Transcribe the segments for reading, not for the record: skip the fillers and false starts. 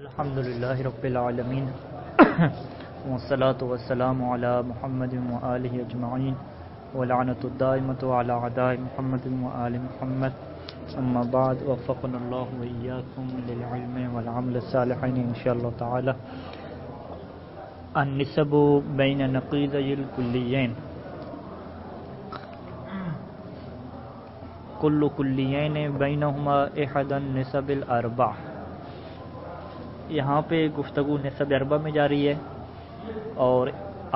الحمدللہ رب العالمین والصلاة والسلام علی محمد و آلہ اجمعین ولعنۃ الدائمۃ علی اعداء محمد و آل محمد اما بعد وفقنا اللہ و ایاکم للعلم والعمل الصالحین انشاءاللہ تعالی. النسب بین نقیضی الکلیین. کل کلیین بینہما احد النسب الاربع. یہاں پہ گفتگو نسب اربع میں جاری ہے اور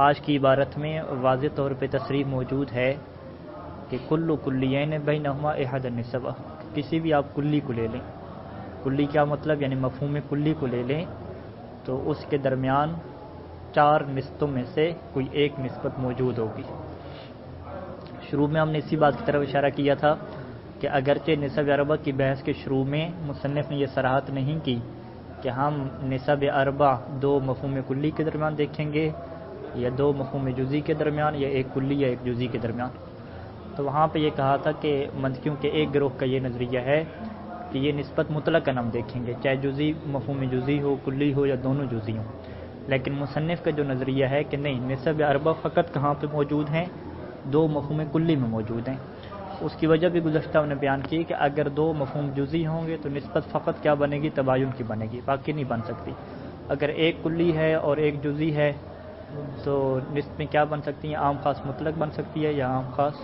آج کی عبارت میں واضح طور پہ تصریح موجود ہے کہ کل کلیین بینہما احد النسب. کسی بھی آپ کلی کو لے لیں. کلی کیا مطلب؟ یعنی مفہوم کلی کو لے لیں تو اس کے درمیان چار نسبتوں میں سے کوئی ایک نسبت موجود ہوگی. شروع میں ہم نے اسی بات کی طرف اشارہ کیا تھا کہ اگرچہ نسب اربع کی بحث کے شروع میں مصنف نے یہ صراحت نہیں کی کہ ہم نسب اربع دو مفہوم کلی کے درمیان دیکھیں گے یا دو مفہوم جزئی کے درمیان یا ایک کلی یا ایک جزئی کے درمیان. تو وہاں پہ یہ کہا تھا کہ منطقیوں کے ایک گروہ کا یہ نظریہ ہے کہ یہ نسبت مطلقاً ہم دیکھیں گے چاہے جزئی مفہوم جزئی ہو کلی ہو یا دونوں جزئی ہوں. لیکن مصنف کا جو نظریہ ہے کہ نہیں، نسب اربع فقط کہاں پہ موجود ہیں؟ دو مفہوم کلی میں موجود ہیں. اس کی وجہ بھی گزشتہ ہم نے بیان کی کہ اگر دو مفہوم جزئی ہوں گے تو نسبت فقط کیا بنے گی؟ تباین کی بنے گی، باقی نہیں بن سکتی. اگر ایک کلی ہے اور ایک جزئی ہے تو نسبتیں کیا بن سکتی ہیں؟ عام خاص مطلق بن سکتی ہے یا عام خاص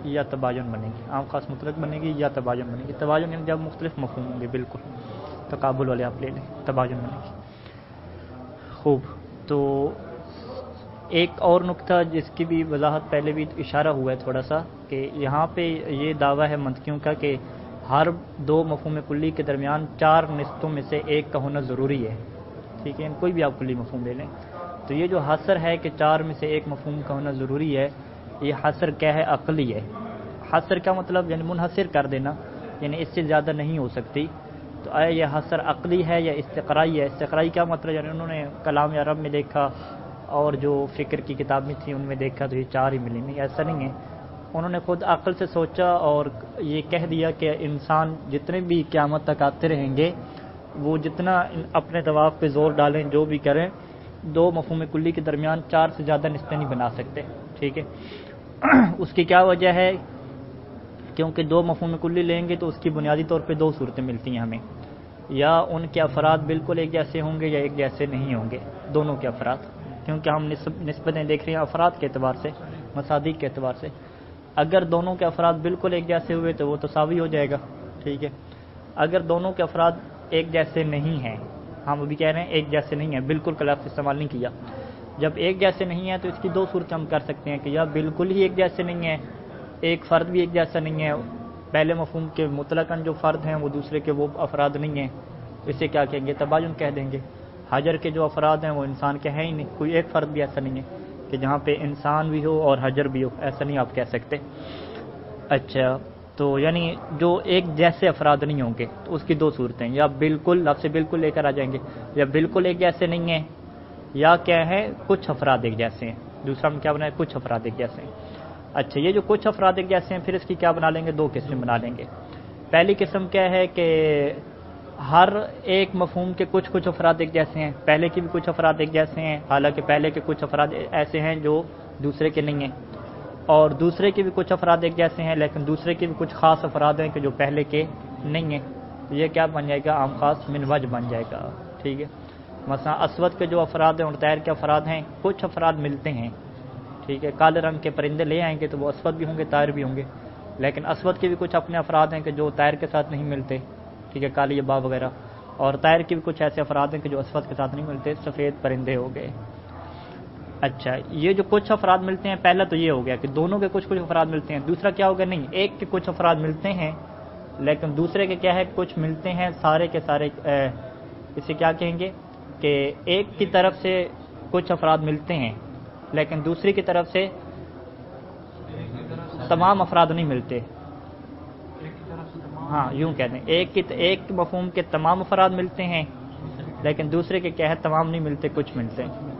یا تباین بنے گی. عام خاص مطلق بنے گی یا تباین بنے گی. تباین یعنی جب مختلف مفہوم ہوں گے، بالکل تقابل والے آپ لے لیں، تباین بنے گی. خوب. تو ایک اور نقطہ جس کی بھی وضاحت پہلے بھی اشارہ ہوا ہے تھوڑا سا کہ یہاں پہ یہ دعویٰ ہے منطقیوں کا کہ ہر دو مفہوم کلی کے درمیان چار نسبتوں میں سے ایک کا ہونا ضروری ہے. ٹھیک ہے، کوئی بھی آپ کلی مفہوم لے لیں. تو یہ جو حصر ہے کہ چار میں سے ایک مفہوم کا ہونا ضروری ہے، یہ حصر کیا ہے؟ عقلی ہے. حصر کا مطلب یعنی منحصر کر دینا، یعنی اس سے زیادہ نہیں ہو سکتی. تو آیا یہ حصر عقلی ہے یا استقرائی ہے؟ استقرائی کیا مطلب؟ یعنی انہوں نے کلام عرب میں دیکھا اور جو فکر کی کتابیں تھیں ان میں دیکھا تو یہ چار ہی ملی. نہیں، ایسا نہیں ہے. انہوں نے خود عقل سے سوچا اور یہ کہہ دیا کہ انسان جتنے بھی قیامت تک آتے رہیں گے وہ جتنا اپنے طواف پہ زور ڈالیں، جو بھی کریں، دو مفہوم کلی کے درمیان چار سے زیادہ نسبتیں نہیں بنا سکتے. ٹھیک ہے. اس کی کیا وجہ ہے؟ کیونکہ دو مفہوم کلی لیں گے تو اس کی بنیادی طور پہ دو صورتیں ملتی ہیں ہمیں. یا ان کے افراد بالکل ایک جیسے ہوں گے یا ایک جیسے نہیں ہوں گے، دونوں کے افراد. کیونکہ ہم نسبتیں دیکھ رہے ہیں افراد کے اعتبار سے، مصادیق کے اعتبار سے. اگر دونوں کے افراد بالکل ایک جیسے ہوئے تو وہ تساوی ہو جائے گا. ٹھیک ہے. اگر دونوں کے افراد ایک جیسے نہیں ہیں، ہم ابھی کہہ رہے ہیں ایک جیسے نہیں ہیں، بالکل کا لفظ استعمال نہیں کیا. جب ایک جیسے نہیں ہیں تو اس کی دو صورتیں ہم کر سکتے ہیں کہ یا بالکل ہی ایک جیسے نہیں ہیں، ایک فرد بھی ایک جیسا نہیں ہے، پہلے مفہوم کے مطلقاً جو فرد ہیں وہ دوسرے کے وہ افراد نہیں ہیں، اسے کیا کہیں گے؟ تباین کہہ دیں گے. حجر کے جو افراد ہیں وہ انسان کے ہیں ہی نہیں، کوئی ایک فرد بھی ایسا نہیں ہے کہ جہاں پہ انسان بھی ہو اور حجر بھی ہو، ایسا نہیں آپ کہہ سکتے. اچھا، تو یعنی جو ایک جیسے افراد نہیں ہوں گے تو اس کی دو صورتیں، یا بالکل لفظ سے بالکل لے کر آ جائیں گے، یا بالکل ایک جیسے نہیں ہیں، یا کیا ہے کچھ افراد ایک جیسے ہیں. دوسرا ہم کیا بنائیں؟ کچھ افراد ایک جیسے ہیں. اچھا، یہ جو کچھ افراد ایک جیسے ہیں پھر اس کی کیا بنا لیں گے؟ دو قسمیں بنا لیں گے. پہلی قسم کیا ہے کہ ہر ایک مفہوم کے کچھ کچھ افراد ایک جیسے ہیں. پہلے کے بھی کچھ افراد ایک جیسے ہیں، حالانکہ پہلے کے کچھ افراد ایسے ہیں جو دوسرے کے نہیں ہیں، اور دوسرے کے بھی کچھ افراد ایک جیسے ہیں لیکن دوسرے کے بھی کچھ خاص افراد ہیں کہ جو پہلے کے نہیں ہیں. یہ کیا بن جائے گا؟ عام خاص من وجہ بن جائے گا. ٹھیک ہے. مثلا اسود کے جو افراد ہیں اور طیر کے افراد ہیں، کچھ افراد ملتے ہیں. ٹھیک ہے. کالے رنگ کے پرندے لے آئیں گے تو وہ اسود بھی ہوں گے، طائر بھی ہوں گے. لیکن اسود کے بھی کچھ اپنے افراد ہیں کہ جو طائر کے ساتھ نہیں ملتے. ٹھیک ہے، کالی با وغیرہ. اور طائر کے بھی کچھ ایسے افراد ہیں کہ جو اسود کے ساتھ نہیں ملتے، سفید پرندے ہو گئے. اچھا، یہ جو کچھ افراد ملتے ہیں، پہلا تو یہ ہو گیا کہ دونوں کے کچھ کچھ افراد ملتے ہیں. دوسرا کیا ہوگا؟ نہیں، ایک کے کچھ افراد ملتے ہیں لیکن دوسرے کے کیا ہے؟ کچھ ملتے ہیں، سارے کے سارے. اسے کیا کہیں گے کہ ایک کی طرف سے کچھ افراد ملتے ہیں لیکن دوسری کی طرف سے تمام افراد نہیں ملتے. ہاں، یوں کہتے ہیں ایک مفہوم کے تمام افراد ملتے ہیں لیکن دوسرے کے کیا ہے؟ تمام نہیں ملتے، کچھ ملتے ہیں.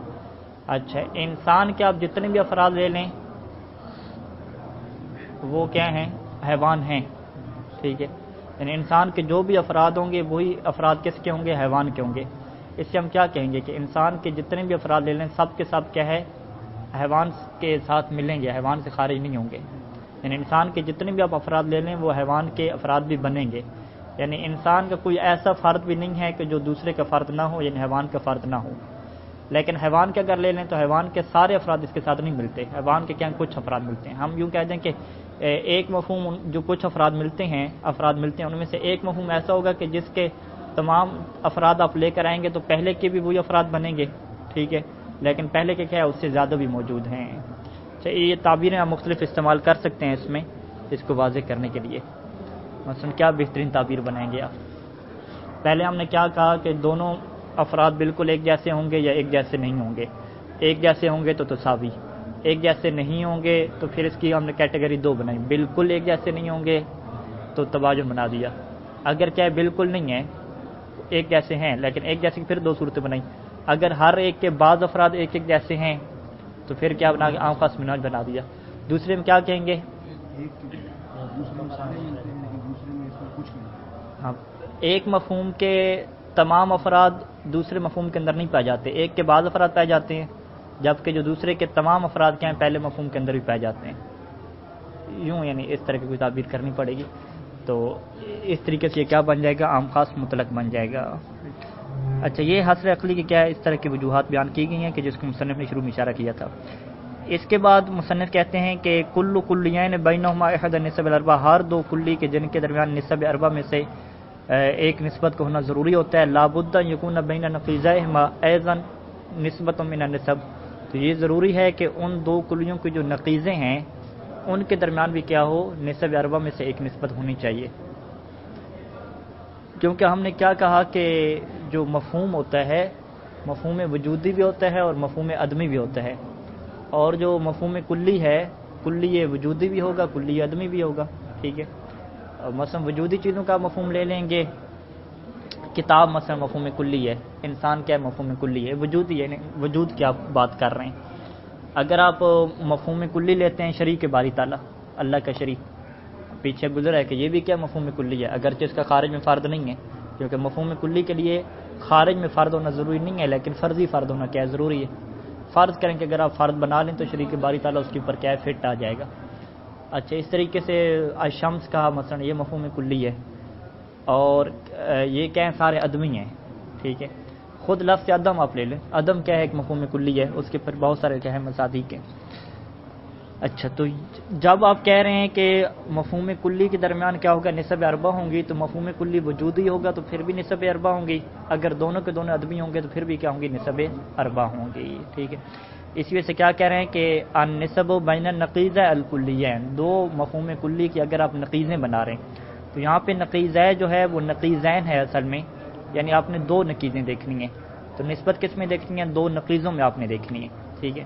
اچھا، انسان کے آپ جتنے بھی افراد لے لیں وہ کیا ہیں؟ حیوان ہیں. ٹھیک ہے. یعنی انسان کے جو بھی افراد ہوں گے وہی افراد کس کے ہوں گے؟ حیوان کے ہوں گے۔ اس سے ہم کیا کہیں گے کہ انسان کے جتنے بھی افراد لے لیں سب کے سب کیا ہے؟ حیوان کے ساتھ ملیں گے، حیوان سے خارج نہیں ہوں گے۔ یعنی انسان کے جتنے بھی آپ افراد لے لیں وہ حیوان کے افراد بھی بنیں گے۔ یعنی انسان کا کوئی ایسا فرد بھی نہیں ہے کہ جو دوسرے کا فرد نہ ہو، یعنی حیوان کا فرد نہ ہو۔ لیکن حیوان کے اگر لے لیں تو حیوان کے سارے افراد اس کے ساتھ نہیں ملتے، حیوان کے کیا کچھ افراد ملتے ہیں۔ ہم یوں کہہ دیں کہ ایک مفہوم جو کچھ افراد ملتے ہیں ان میں سے ایک مفہوم ایسا ہوگا کہ جس کے تمام افراد آپ لے کر آئیں گے تو پہلے کے بھی وہی افراد بنیں گے، ٹھیک ہے، لیکن پہلے کے کیا ہے؟ اس سے زیادہ بھی موجود ہیں۔ یہ تعبیریں آپ مختلف استعمال کر سکتے ہیں اس میں، اس کو واضح کرنے کے لیے۔ مثلا کیا بہترین تعبیر بنائیں گے آپ؟ پہلے ہم نے کیا کہا کہ دونوں افراد بالکل ایک جیسے ہوں گے یا ایک جیسے نہیں ہوں گے؟ ایک جیسے ہوں گے تو تساوی، ایک جیسے نہیں ہوں گے تو پھر اس کی ہم نے کیٹیگری دو بنائی، بالکل ایک جیسے نہیں ہوں گے تو تباین بنا دیا۔ اگر کیا ہے بالکل نہیں ہے، ایک جیسے ہیں لیکن ایک جیسے کی پھر دو صورتیں بنائی۔ اگر ہر ایک کے بعض افراد ایک ایک جیسے ہیں تو پھر کیا بنا کے عام خاص مناج بنا دیا۔ دوسرے میں کیا کہیں گے؟ ہاں، ایک مفہوم کے تمام افراد دوسرے مفہوم کے اندر نہیں پائے جاتے، ایک کے بعض افراد پائے جاتے ہیں، جبکہ جو دوسرے کے تمام افراد کیا ہیں پہلے مفہوم کے اندر بھی پائے جاتے ہیں۔ یوں یعنی اس طرح کی کوئی تعبیر کرنی پڑے گی، تو اس طریقے سے یہ کیا بن جائے گا؟ عام خاص مطلق بن جائے گا۔ اچھا، یہ حصر عقلی کی کیا ہے؟ اس طرح کی وجوہات بیان کی گئی ہیں کہ جس کو مصنف نے شروع میں اشارہ کیا تھا۔ اس کے بعد مصنف کہتے ہیں کہ کل کلیین بینہما احد نسب الاربع، ہر دو کلی کے جن کے درمیان نسب اربع میں سے ایک نسبت کا ہونا ضروری ہوتا ہے۔ لابد ان یکون بین نقیضیہما ایضا نسبۃ من النسب، تو یہ ضروری ہے کہ ان دو کلیوں کی جو نقیضیں ہیں ان کے درمیان بھی کیا ہو؟ نسب اربع میں سے ایک نسبت ہونی چاہیے۔ کیونکہ ہم نے کیا کہا کہ جو مفہوم ہوتا ہے مفہوم وجودی بھی ہوتا ہے اور مفہوم عدمی بھی ہوتا ہے، اور جو مفہوم کلی ہے کلی وجودی بھی ہوگا کلی عدمی بھی ہوگا، ٹھیک ہے۔ مثلا وجودی چیزوں کا مفہوم لے لیں گے، کتاب مثلا مفہوم کلی ہے، انسان کیا مفہوم کلی ہے؟ وجودی ہے، وجود کی آپ بات کر رہے ہیں۔ اگر آپ مفہوم کلی لیتے ہیں شریک باری تعالیٰ، اللہ کا شریک، پیچھے گزرا ہے کہ یہ بھی کیا مفہوم کلی ہے، اگرچہ اس کا خارج میں فرد نہیں ہے، کیونکہ مفہوم کلی کے لیے خارج میں فرد ہونا ضروری نہیں ہے، لیکن فرضی فرد ہونا کیا ضروری ہے۔ فرض کریں کہ اگر آپ فرد بنا لیں تو شریک باری تعالیٰ اس کے اوپر کیا ہے؟ فٹ آ جائے گا۔ اچھا، اس طریقے سے الشمس کہا مثلا، یہ مفہوم کلی ہے، اور یہ کیا ہے؟ سارے عدمی ہیں، ٹھیک ہے۔ خود لفظ عدم آپ لے لیں، عدم کیا ہے؟ ایک مفہوم کلی ہے، اس کے پر بہت سارے کیا ہے؟ مصادیق ہیں۔ اچھا، تو جب آپ کہہ رہے ہیں کہ مفہوم کلی کے درمیان کیا ہوگا؟ نسب اربع ہوں گی، تو مفہوم کلی وجودی ہوگا تو پھر بھی نسب اربع ہوں گی، اگر دونوں کے دونوں عدمی ہوں گے تو پھر بھی کیا ہوں گی؟ نسب اربع ہوں گی، ٹھیک ہے۔ اس وجہ سے کیا کہہ رہے ہیں کہ النسب بین النقیض الکلیین، دو مفہوم کلی کی اگر آپ نقیضیں بنا رہے ہیں تو یہاں پہ نقیضہ جو ہے وہ نقیضین ہے اصل میں، یعنی آپ نے دو نقیضیں دیکھنی ہیں، تو نسبت کس میں دیکھنی ہے؟ دو نقیضوں میں آپ نے دیکھنی ہے، ٹھیک ہے۔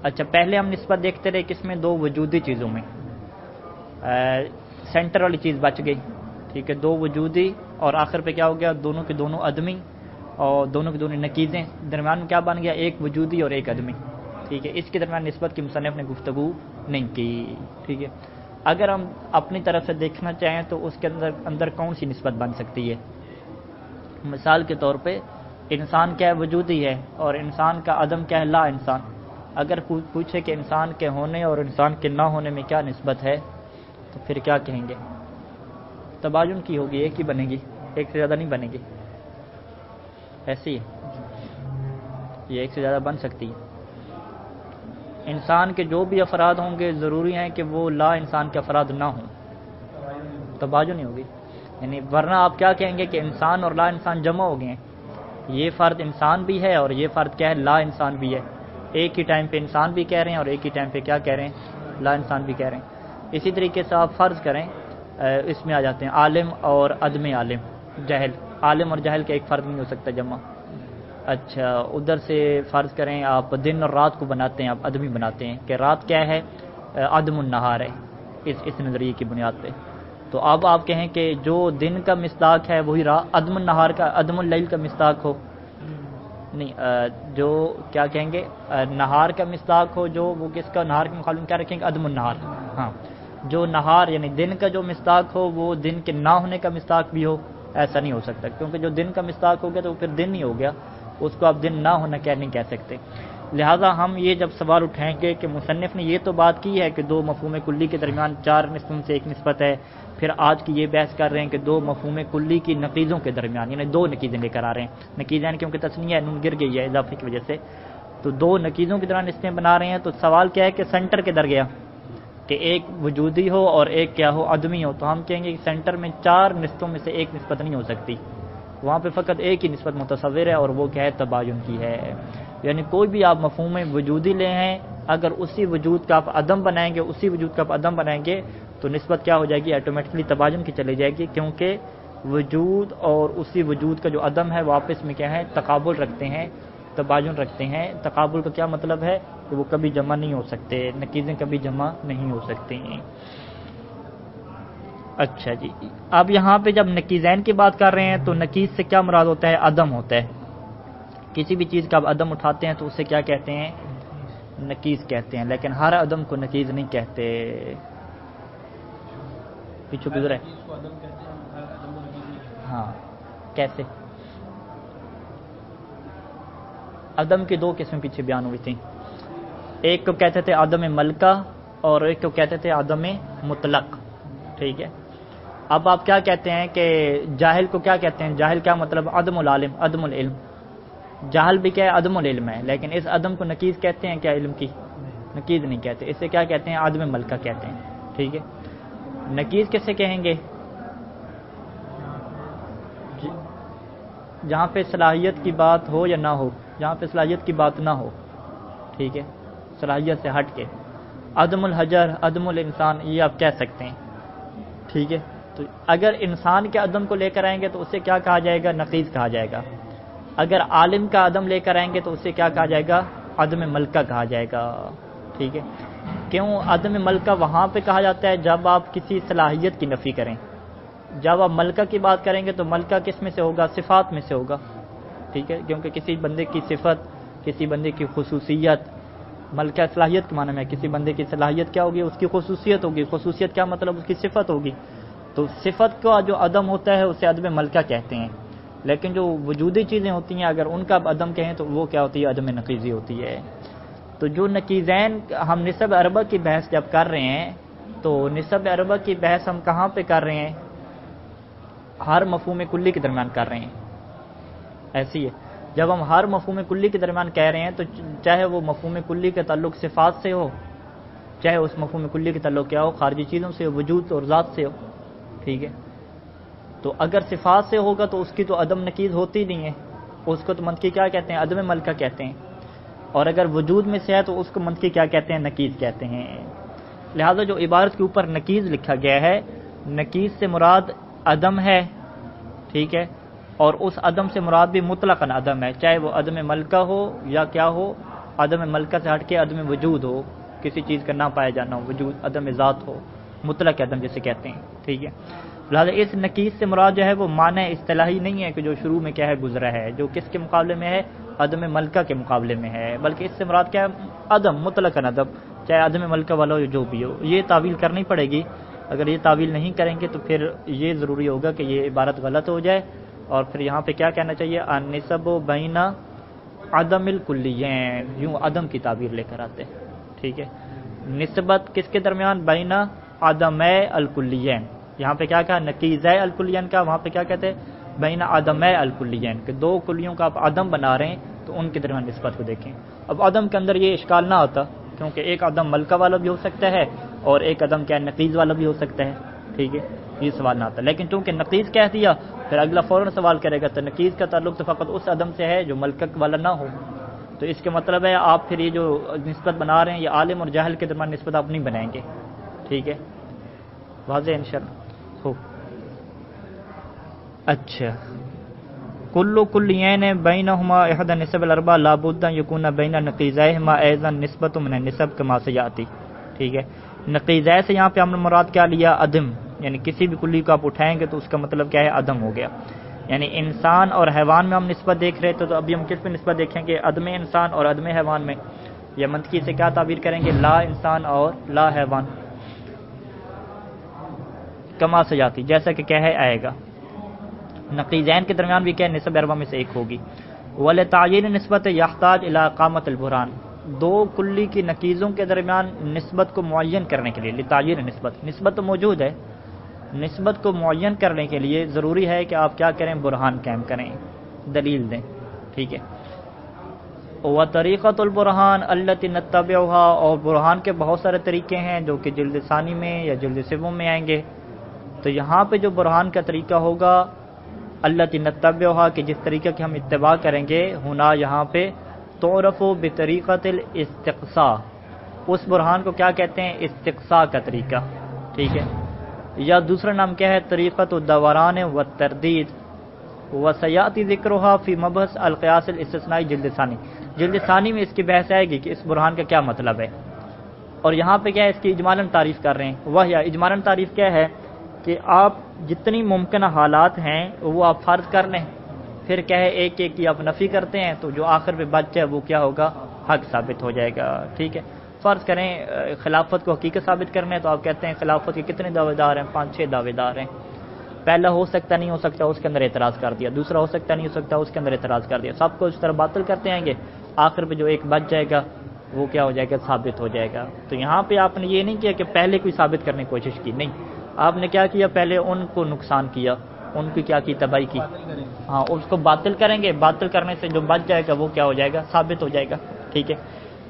اچھا، پہلے ہم نسبت دیکھتے رہے کس میں؟ دو وجودی چیزوں میں، سینٹر والی چیز بچ گئی، ٹھیک ہے، دو وجودی، اور آخر پہ کیا ہو گیا؟ دونوں کے دونوں عدمی، اور دونوں کی دونوں نقیضیں، درمیان میں کیا بن گیا؟ ایک وجودی اور ایک عدمی، ٹھیک ہے۔ اس کے درمیان نسبت کی مصنف نے گفتگو نہیں کی، ٹھیک ہے۔ اگر ہم اپنی طرف سے دیکھنا چاہیں تو اس کے اندر کون سی نسبت بن سکتی ہے؟ مثال کے طور پہ انسان کیا ہے؟ وجودی ہے، اور انسان کا عدم کیا ہے؟ لا انسان۔ اگر پوچھے کہ انسان کے ہونے اور انسان کے نہ ہونے میں کیا نسبت ہے تو پھر کیا کہیں گے؟ تباین کی ہوگی، ایک ہی بنے گی، ایک سے زیادہ نہیں بنے گی، ایسی ہے، یہ ایک سے زیادہ بن سکتی ہے۔ انسان کے جو بھی افراد ہوں گے ضروری ہیں کہ وہ لا انسان کے افراد نہ ہوں، تباین نہیں ہوگی، یعنی ورنہ آپ کیا کہیں گے کہ انسان اور لا انسان جمع ہو گئے ہیں، یہ فرد انسان بھی ہے اور یہ فرد کیا ہے؟ لا انسان بھی ہے، ایک ہی ٹائم پہ انسان بھی کہہ رہے ہیں اور ایک ہی ٹائم پہ کیا کہہ رہے ہیں؟ لا انسان بھی کہہ رہے ہیں۔ اسی طریقے سے آپ فرض کریں، اس میں آ جاتے ہیں عالم اور عدم عالم، جہل، عالم اور جہل کا ایک فرد نہیں ہو سکتا جمع۔ اچھا، ادھر سے فرض کریں آپ دن اور رات کو بناتے ہیں، آپ عدمی بناتے ہیں کہ رات کیا ہے؟ عدم النہار ہے، اس نظریے کی بنیاد پہ، تو اب آپ کہیں کہ جو دن کا مصداق ہے وہی عدم النہار کا، عدم اللیل کا مصداق ہو، نہیں، جو کیا کہیں گے؟ نہار کا مصداق ہو، جو وہ کس کا؟ نہار کے مقابلے میں کیا رکھیں گے؟ عدم النہار، ہاں، جو نہار یعنی دن کا جو مصداق ہو وہ دن کے نہ ہونے کا مصداق بھی ہو، ایسا نہیں ہو سکتا، کیونکہ جو دن کا مصداق ہو گیا تو وہ پھر دن ہی ہو گیا، اس کو آپ دن نہ ہونا نہیں کہہ سکتے۔ لہٰذا ہم یہ جب سوال اٹھائیں گے کہ مصنف نے یہ تو بات کی ہے کہ دو مفہوم کلی کے درمیان 4 نسبتوں سے ایک نسبت ہے، پھر آج کی یہ بحث کر رہے ہیں کہ دو مفہوم کلی کی نقیضوں کے درمیان، یعنی 2 نقیضیں لے کر آ رہے ہیں، نقیضین کیونکہ تسنیہ نون گر گئی ہے اضافے کی وجہ سے، تو 2 نقیضوں کی درمیان نسبتیں بنا رہے ہیں۔ تو سوال کیا ہے کہ سینٹر کے در گیا کہ ایک وجودی ہو اور ایک کیا ہو، عدمی ہو، تو ہم کہیں گے کہ سینٹر میں 4 نسبتوں میں سے ایک نسبت نہیں ہو سکتی، وہاں پہ فقط ایک ہی نسبت متصور ہے، اور وہ کیا ہے، تباین کی ہے۔ یعنی کوئی بھی آپ مفہوم وجودی لے ہیں، اگر اسی وجود کا آپ عدم بنائیں گے، اسی وجود کا آپ عدم بنائیں گے تو نسبت کیا ہو جائے گی، آٹومیٹکلی تباین کی چلی جائے گی، کیونکہ وجود اور اسی وجود کا جو عدم ہے وہ آپس میں کیا ہے، تقابل رکھتے ہیں، تباین رکھتے ہیں۔ تقابل کا کیا مطلب ہے کہ وہ کبھی جمع نہیں ہو سکتے، نقیضیں کبھی جمع نہیں ہو سکتی ہیں۔ اچھا جی، اب یہاں پہ جب نقیضین کی بات کر رہے ہیں تو نقیض سے کیا مراد ہوتا ہے، عدم ہوتا ہے۔ کسی بھی چیز کا آپ عدم اٹھاتے ہیں تو اسے کیا کہتے ہیں، نقیض کہتے ہیں، لیکن ہر عدم کو نقیض نہیں کہتے۔ پیچھے گزرا ہے، ہاں کیسے؟ عدم کی 2 قسمیں پیچھے بیان ہوئی تھیں، ایک کو کہتے تھے عدم ملکہ اور ایک کو کہتے تھے عدم مطلق، ٹھیک ہے۔ اب آپ کیا کہتے ہیں کہ جاہل کو کیا کہتے ہیں، جاہل کیا مطلب، عدم العالم، عدم العلم، جاہل بھی کیا ہے، عدم العلم ہے، لیکن اس عدم کو نقیض کہتے ہیں کیا، علم کی نقیض نہیں کہتے، اسے کیا کہتے ہیں، عدم ملکہ کہتے ہیں، ٹھیک ہے۔ نقیض کیسے کہیں گے، جہاں پہ صلاحیت کی بات ہو یا نہ ہو، جہاں پہ صلاحیت کی بات نہ ہو، ٹھیک ہے، صلاحیت سے ہٹ کے، عدم الحجر، عدم الانسان، یہ آپ کہہ سکتے ہیں، ٹھیک ہے۔ تو اگر انسان کے عدم کو لے کر آئیں گے تو اسے کیا کہا جائے گا، نقیض کہا جائے گا۔ اگر عالم کا عدم لے کر آئیں گے تو اسے کیا کہا جائے گا، عدم ملکہ کہا جائے گا، ٹھیک ہے۔ کیوں عدم ملکہ وہاں پہ کہا جاتا ہے جب آپ کسی صلاحیت کی نفی کریں، جب آپ ملکہ کی بات کریں گے تو ملکہ کس میں سے ہوگا، صفات میں سے ہوگا، ٹھیک ہے، کیونکہ کسی بندے کی صفت، کسی بندے کی خصوصیت، ملکہ صلاحیت کے معنی میں کسی بندے کی صلاحیت کیا ہوگی، اس کی خصوصیت ہوگی، خصوصیت کیا مطلب، اس کی صفت ہوگی، تو صفت کا جو عدم ہوتا ہے اسے عدم ملکہ کہتے ہیں۔ لیکن جو وجودی چیزیں ہوتی ہیں اگر ان کا عدم کہیں تو وہ کیا ہوتی ہے، عدم نقیضی ہوتی ہے۔ تو جو نقیضین، ہم نسب اربع کی بحث جب کر رہے ہیں تو نسب اربع کی بحث ہم کہاں پہ کر رہے ہیں، ہر مفہوم کلی کے درمیان کر رہے ہیں، ایسی ہے۔ جب ہم ہر مفہوم کلی کے درمیان کہہ رہے ہیں تو چاہے وہ مفہوم کلی کا تعلق صفات سے ہو، چاہے اس مفہوم کلی کا تعلق کیا ہو، خارجی چیزوں سے ہو، وجود اور ذات سے ہو، ٹھیک ہے۔ تو اگر صفات سے ہوگا تو اس کی تو عدم نقیض ہوتی نہیں ہے، اس کو تو منطقی کیا کہتے ہیں، عدم ملکہ کہتے ہیں، اور اگر وجود میں سے ہے تو اس کو منطقی کیا کہتے ہیں، نقیض کہتے ہیں۔ لہذا جو عبارت کے اوپر نقیض لکھا گیا ہے، نقیض سے مراد عدم ہے، ٹھیک ہے، اور اس عدم سے مراد بھی مطلقاً عدم ہے، چاہے وہ عدم ملکہ ہو یا کیا ہو، عدم ملکہ سے ہٹ کے عدم وجود ہو، کسی چیز کا نہ پایا جانا ہو، وجود عدم ذات ہو، مطلق عدم جسے کہتے ہیں، ٹھیک ہے۔ لہٰذا اس نقیض سے مراد جو ہے وہ معنی اصطلاحی نہیں ہے کہ جو شروع میں کیا ہے گزرا ہے، جو کس کے مقابلے میں ہے، عدم ملکہ کے مقابلے میں ہے، بلکہ اس سے مراد کیا ہے، عدم، مطلق عدم، چاہے عدم ملکہ والا ہو جو بھی ہو، یہ تعویل کرنی پڑے گی۔ اگر یہ تعویل نہیں کریں گے تو پھر یہ ضروری ہوگا کہ یہ عبارت غلط ہو جائے، اور پھر یہاں پہ کیا کہنا چاہیے، النسب بین عدم الکلیین، یوں عدم کی تعبیر لے کر آتے ہیں، ٹھیک ہے۔ نسبت کس کے درمیان، بین عدم الکلیین، یہاں پہ کیا کہا، نقیض الکلیین کا، وہاں پہ کیا کہتے ہیں، بین عدم الکلیین، کہ 2 کلیوں کا آپ عدم بنا رہے ہیں تو ان کے درمیان نسبت کو دیکھیں۔ اب عدم کے اندر یہ اشکال نہ آتا، کیونکہ ایک عدم ملکہ والا بھی ہو سکتا ہے اور ایک عدم کیا نقیض والا بھی ہو سکتا ہے، ٹھیک ہے، یہ سوال نہ آتا۔ لیکن چونکہ نقیض کہہ دیا پھر اگلا فوراً سوال کرے گا تو نقیض کا تعلق تو فقط اس عدم سے ہے جو ملکہ والا نہ ہو، تو اس کے مطلب ہے آپ پھر یہ جو نسبت بنا رہے ہیں یہ عالم اور جاہل کے درمیان نسبت آپ نہیں بنائیں گے، ٹھیک ہے، واضح انشاءاللہ ہو۔ اچھا، کل کلیین بینہما احد النسب الاربع لا بد ان یکون بین نقیضیہما ایضا نسبۃ من النسب کما سیاتی، ٹھیک ہے۔ نقیضہ سے یہاں پہ ہم نے مراد کیا لیا، عدم، یعنی کسی بھی کلی کو آپ اٹھائیں گے تو اس کا مطلب کیا ہے، عدم ہو گیا۔ یعنی انسان اور حیوان میں ہم نسبت دیکھ رہے تھے تو ابھی ہم کس میں نسبت دیکھیں گے، عدم انسان اور عدم حیوان میں، یا منطقی سے کیا تعبیر کریں گے، لا انسان اور لا حیوان، کما سیاتی، جیسا کہ کیا ہے آئے گا. نقیضین کے درمیان بھی کیا نسب اربع میں سے ایک ہوگی. ولتعیین نسبت یحتاج الی اقامت البرہان، دو کلی کی نقیضوں کے درمیان نسبت کو معین کرنے کے لیے، لتعیین نسبت تو موجود ہے، نسبت کو معین کرنے کے لیے ضروری ہے کہ آپ کیا کریں، برہان قائم کریں، دلیل دیں. ٹھیک ہے. وطریقۃ البرہان التی نتبعها، اور برہان کے بہت سارے طریقے ہیں جو کہ جلد ثانی میں یا جلد سوم میں آئیں گے. تو یہاں پہ جو برہان کا طریقہ ہوگا التی نتبعها، کہ جس طریقے کی ہم اتباع کریں گے، ہونا یہاں پہ تعرف بطریقۃ الاستقصاء، اس برہان کو کیا کہتے ہیں، استقصاء کا طریقہ. ٹھیک ہے. یا دوسرا نام کیا ہے، طریقۃ الدوران والتردید، وسیاتی ذکرها فی مبحث القیاس الاستثنائی جلد ثانی. جلد ثانی میں اس کی بحث آئے گی کہ اس برہان کا کیا مطلب ہے. اور یہاں پہ کیا ہے، اس کی اجمالاً تعریف کر رہے ہیں. وہ اجمالاً تعریف کیا ہے کہ آپ جتنی ممکنہ حالات ہیں وہ آپ فرض کر لیں، پھر کیا ہے ایک ایک کی آپ نفی کرتے ہیں، تو جو آخر پہ بچ جائے وہ کیا ہوگا، حق ثابت ہو جائے گا. ٹھیک ہے. فرض کریں خلافت کو حقیقت ثابت کرنا ہے، تو آپ کہتے ہیں خلافت کے کتنے دعوے دار ہیں، 5-6 دعوے دار ہیں. پہلا ہو سکتا نہیں ہو سکتا، اس کے اندر اعتراض کر دیا. دوسرا ہو سکتا نہیں ہو سکتا، اس کے اندر اعتراض کر دیا. سب کو اس طرح باطل کرتے آئیں گے، آخر پہ جو ایک بچ جائے گا وہ کیا ہو جائے گا، ثابت ہو جائے گا. تو یہاں پہ آپ نے یہ نہیں کیا کہ پہلے کوئی ثابت کرنے کی کوشش کی، نہیں، آپ نے کیا کیا، پہلے ان کو نقصان کیا، ان کی کیا کی، تباہی کی. ہاں، اس کو باطل کریں گے، باطل کرنے سے جو بچ جائے گا وہ کیا ہو جائے گا، ثابت ہو جائے گا. ٹھیک ہے.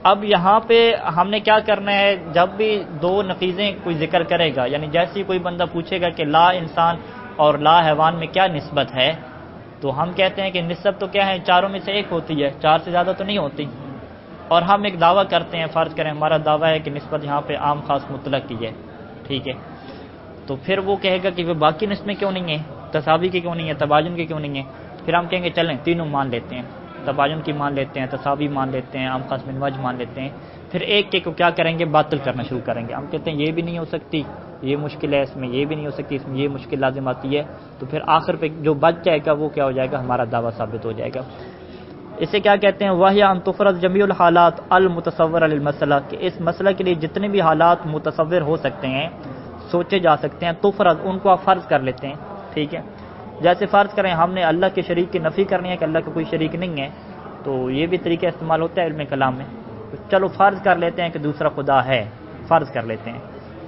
اب یہاں پہ ہم نے کیا کرنا ہے، جب بھی دو نقیضیں کوئی ذکر کرے گا، یعنی جیسے کوئی بندہ پوچھے گا کہ لا انسان اور لا حیوان میں کیا نسبت ہے، تو ہم کہتے ہیں کہ نسبت تو کیا ہے، چاروں میں سے ایک ہوتی ہے، 4 سے زیادہ تو نہیں ہوتی. اور ہم ایک دعویٰ کرتے ہیں، فرض کریں ہمارا دعویٰ ہے کہ نسبت یہاں پہ عام خاص مطلق کی ہے. ٹھیک ہے. تو پھر وہ کہے گا کہ وہ باقی نسبیں کیوں نہیں ہیں، تساوی کی کیوں نہیں ہے، تباین کی کیوں نہیں ہے. پھر ہم کہیں گے چلیں تینوں مان لیتے ہیں، تباین کی مان لیتے ہیں، تساوی مان لیتے ہیں، عام خاص من وجہ مان لیتے ہیں. پھر ایک ایک کو کیا کریں گے، باطل کرنا شروع کریں گے. ہم کہتے ہیں یہ بھی نہیں ہو سکتی، یہ مشکل ہے، اس میں یہ بھی نہیں ہو سکتی، اس میں یہ مشکل لازم آتی ہے. تو پھر آخر پہ جو بچ جائے گا وہ کیا ہو جائے گا، ہمارا دعویٰ ثابت ہو جائے گا. اسے کیا کہتے ہیں، وہی ان تفرض جمیع الحالات المتصور للمسئلہ، کہ اس مسئلہ کے لیے جتنے بھی حالات متصور ہو سکتے ہیں، سوچے جا سکتے ہیں، تفرض ان کو آپ فرض کر لیتے ہیں. ٹھیک ہے. جیسے فرض کریں ہم نے اللہ کے شریک کی نفی کرنی ہے کہ اللہ کا کوئی شریک نہیں ہے، تو یہ بھی طریقہ استعمال ہوتا ہے علم کلام میں. چلو فرض کر لیتے ہیں کہ دوسرا خدا ہے، فرض کر لیتے ہیں.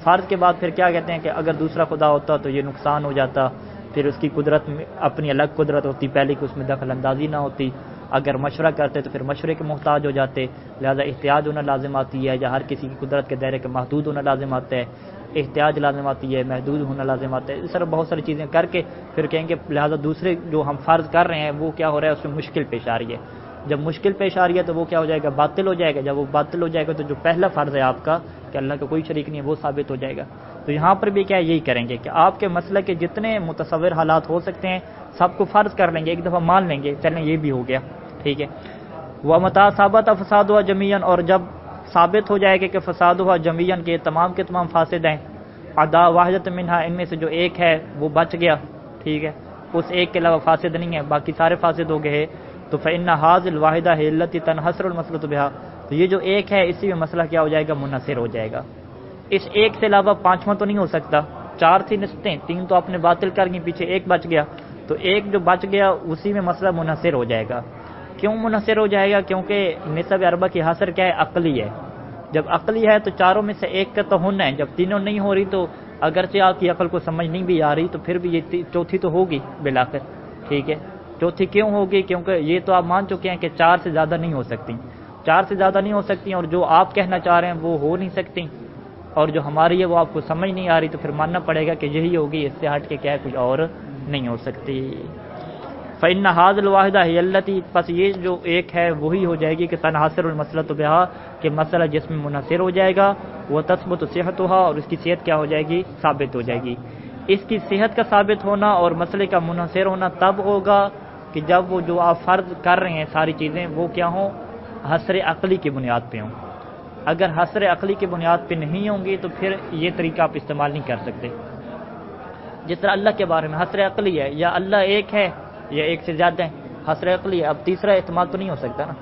فرض کے بعد پھر کیا کہتے ہیں کہ اگر دوسرا خدا ہوتا تو یہ نقصان ہو جاتا، پھر اس کی قدرت میں اپنی الگ قدرت ہوتی، پہلے کہ اس میں دخل اندازی نہ ہوتی. اگر مشورہ کرتے تو پھر مشورے کے محتاج ہو جاتے، لہذا احتیاط ہونا لازم آتی ہے، یا ہر کسی کی قدرت کے دائرے کے محدود ہونا لازم آتا ہے، احتیاط لازم آتی ہے، محدود ہونا لازم آتا ہے. اس طرح بہت ساری چیزیں کر کے پھر کہیں گے لہذا دوسرے جو ہم فرض کر رہے ہیں وہ کیا ہو رہا ہے، اس میں مشکل پیش آ رہی ہے. جب مشکل پیش آ رہی ہے تو وہ کیا ہو جائے گا، باطل ہو جائے گا. جب وہ باطل ہو جائے گا تو جو پہلا فرض ہے آپ کا کہ اللہ کا کوئی شریک نہیں ہے وہ ثابت ہو جائے گا. تو یہاں پر بھی کیا یہی کریں گے کہ آپ کے مسئلے کے جتنے متصور حالات ہو سکتے ہیں سب کو فرض کر لیں گے، ایک دفعہ مان لیں گے، چلیں یہ بھی ہو گیا. ٹھیک ہے. وَمَتَا ثَبَتَ فَسَادُهَا جَمِيعًا، اور جب ثابت ہو جائے گا کہ فسادها جميعاً کے تمام فاسد ہیں، عدا واحدۃ منها، ان میں سے جو ایک ہے وہ بچ گیا. ٹھیک ہے. اس ایک کے علاوہ فاسد نہیں ہے، باقی سارے فاسد ہو گئے. تو فإن هذه الواحدة هي التي تنحصر المسألة بها، تو یہ جو ایک ہے اسی میں مسئلہ کیا ہو جائے گا، منحصر ہو جائے گا. اس ایک سے علاوہ پانچواں تو نہیں ہو سکتا. 4 تھی نسبتیں، 3 تو آپ نے باطل کر گئی، پیچھے ایک بچ گیا، تو ایک جو بچ گیا اسی میں مسئلہ منحصر ہو جائے گا. کیوں منحصر ہو جائے گا؟ کیونکہ نسب اربع کی حاصر کیا ہے، عقلی ہے. جب عقلی ہے تو چاروں میں سے ایک کا تو ہونا ہے. جب تینوں نہیں ہو رہی تو اگرچہ آپ کی عقل کو سمجھ نہیں بھی آ رہی تو پھر بھی یہ چوتھی تو ہوگی بالآخر. ٹھیک ہے. چوتھی کیوں ہوگی؟ کیونکہ یہ تو آپ مان چکے ہیں کہ 4 سے زیادہ نہیں ہو سکتی، 4 سے زیادہ نہیں ہو سکتی، اور جو آپ کہنا چاہ رہے ہیں وہ ہو نہیں سکتی، اور جو ہماری ہے وہ آپ کو سمجھ نہیں آ رہی، تو پھر ماننا پڑے گا کہ یہی ہوگی، اس سے ہٹ کے کیا ہے کچھ اور نہیں ہو سکتی. فإن هذه الواحدة هي التي، پس یہ جو ایک ہے وہی ہو جائے گی کہ تنحصر المسألة بها، کہ مسئلہ جس میں منحصر ہو جائے گا، وہ تثبت صحتها، اور اس کی صحت کیا ہو جائے گی، ثابت ہو جائے گی. اس کی صحت کا ثابت ہونا اور مسئلے کا منحصر ہونا تب ہوگا کہ جب وہ جو آپ فرض کر رہے ہیں ساری چیزیں وہ کیا ہوں، حصر عقلی کی بنیاد پہ ہوں. اگر حصر عقلی کی بنیاد پہ نہیں ہوں گی تو پھر یہ طریقہ آپ استعمال نہیں کر سکتے. جس طرح اللہ کے بارے میں حصر عقلی ہے، یا اللہ ایک ہے یا ایک سے زیادہ ہیں، حصر عقلی ہے. اب تیسرا احتمال تو نہیں ہو سکتا نا.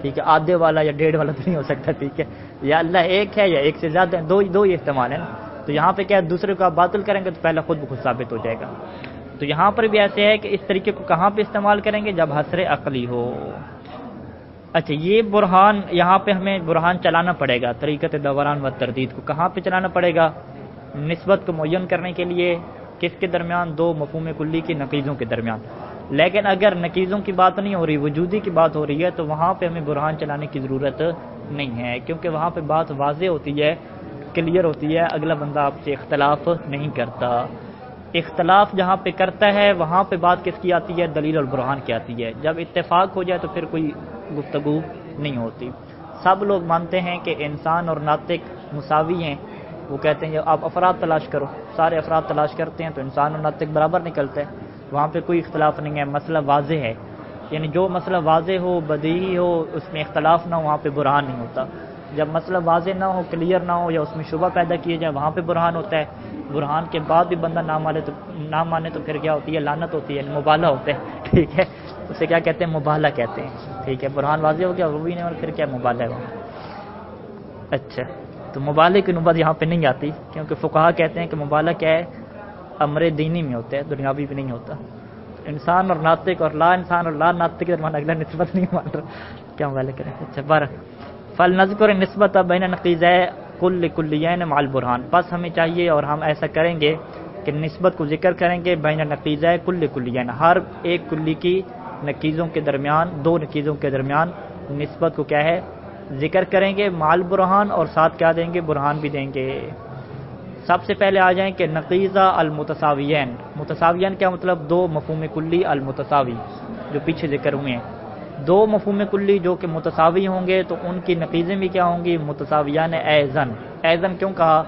ٹھیک ہے. آدھے والا یا ڈیڑھ والا تو نہیں ہو سکتا. ٹھیک ہے. یا اللہ ایک ہے یا ایک سے زیادہ ہیں، دو ہی احتمال ہے نا. تو تو یہاں پہ کیا ہے دوسرے کو آپ باطل کریں گے تو پہلا خود بخود ثابت ہو جائے گا. تو یہاں پر بھی ایسے ہے کہ اس طریقے کو کہاں پہ استعمال کریں گے؟ جب حصر عقلی ہو. اچھا یہ برہان یہاں پہ ہمیں برہان چلانا پڑے گا طریقت دوران و تردید کو کہاں پہ چلانا پڑے گا؟ نسبت کو معین کرنے کے لیے کس کے درمیان؟ دو مفہوم کلی کی نقیضوں کے درمیان. لیکن اگر نقیضوں کی بات نہیں ہو رہی وجودی کی بات ہو رہی ہے تو وہاں پہ ہمیں برہان چلانے کی ضرورت نہیں ہے کیونکہ وہاں پہ بات واضح ہوتی ہے کلیئر ہوتی ہے اگلا بندہ آپ سے اختلاف نہیں کرتا. اختلاف جہاں پہ کرتا ہے وہاں پہ بات کس کی آتی ہے؟ دلیل اور برہان کی آتی ہے. جب اتفاق ہو جائے تو پھر کوئی گفتگو نہیں ہوتی. سب لوگ مانتے ہیں کہ انسان اور ناطق مساوی ہیں. وہ کہتے ہیں آپ افراد تلاش کرو، سارے افراد تلاش کرتے ہیں تو انسان اور ناطق برابر نکلتے ہیں. وہاں پہ کوئی اختلاف نہیں ہے، مسئلہ واضح ہے. یعنی جو مسئلہ واضح ہو بدیہی ہو اس میں اختلاف نہ ہو وہاں پہ برہان نہیں ہوتا. جب مسئلہ واضح نہ ہو کلیئر نہ ہو یا اس میں شبہ پیدا کیے جائے وہاں پہ برہان ہوتا ہے. برہان کے بعد بھی بندہ نہ مانے تو پھر کیا ہوتی ہے؟ لعنت ہوتی ہے، مبالغہ ہوتا ہے. ٹھیک ہے، اسے کیا کہتے ہیں؟ مبالغہ کہتے ہیں. ٹھیک ہے، برہان واضح ہو گیا وہ بھی نہیں اور پھر کیا مبالغہ ہے. اچھا تو مبالغہ کی نوبت یہاں پہ نہیں آتی کیونکہ فقہا کہتے ہیں کہ مبالغہ کیا ہے؟ امر دینی میں ہوتا ہے، دنیاوی بھی نہیں ہوتا. انسان اور ناطق اور لا انسان اور لا ناطق کے درمیان اگلا نسبت نہیں مان رہا کیا مبالغہ کریں. اچھا بارہ فلنذکر نسبت بین نقیضی کل کلیین مع البرہان. بس ہمیں چاہیے اور ہم ایسا کریں گے کہ نسبت کو ذکر کریں گے بین نقیضی کل کلیین، ہر ایک کلی کی نقیضوں کے درمیان، دو نقیضوں کے درمیان نسبت کو کیا ہے؟ ذکر کریں گے مع البرہان اور ساتھ کیا دیں گے؟ برہان بھی دیں گے. سب سے پہلے آ جائیں کہ نقیضہ المتساویین. متساویین کیا مطلب؟ دو مفہوم کلی المتساوی جو پیچھے ذکر ہوئے ہیں. دو مفہوم کلی جو کہ متساوی ہوں گے تو ان کی نقیضیں بھی کیا ہوں گی؟ متساویان ایزن. ایزن کیوں کہا؟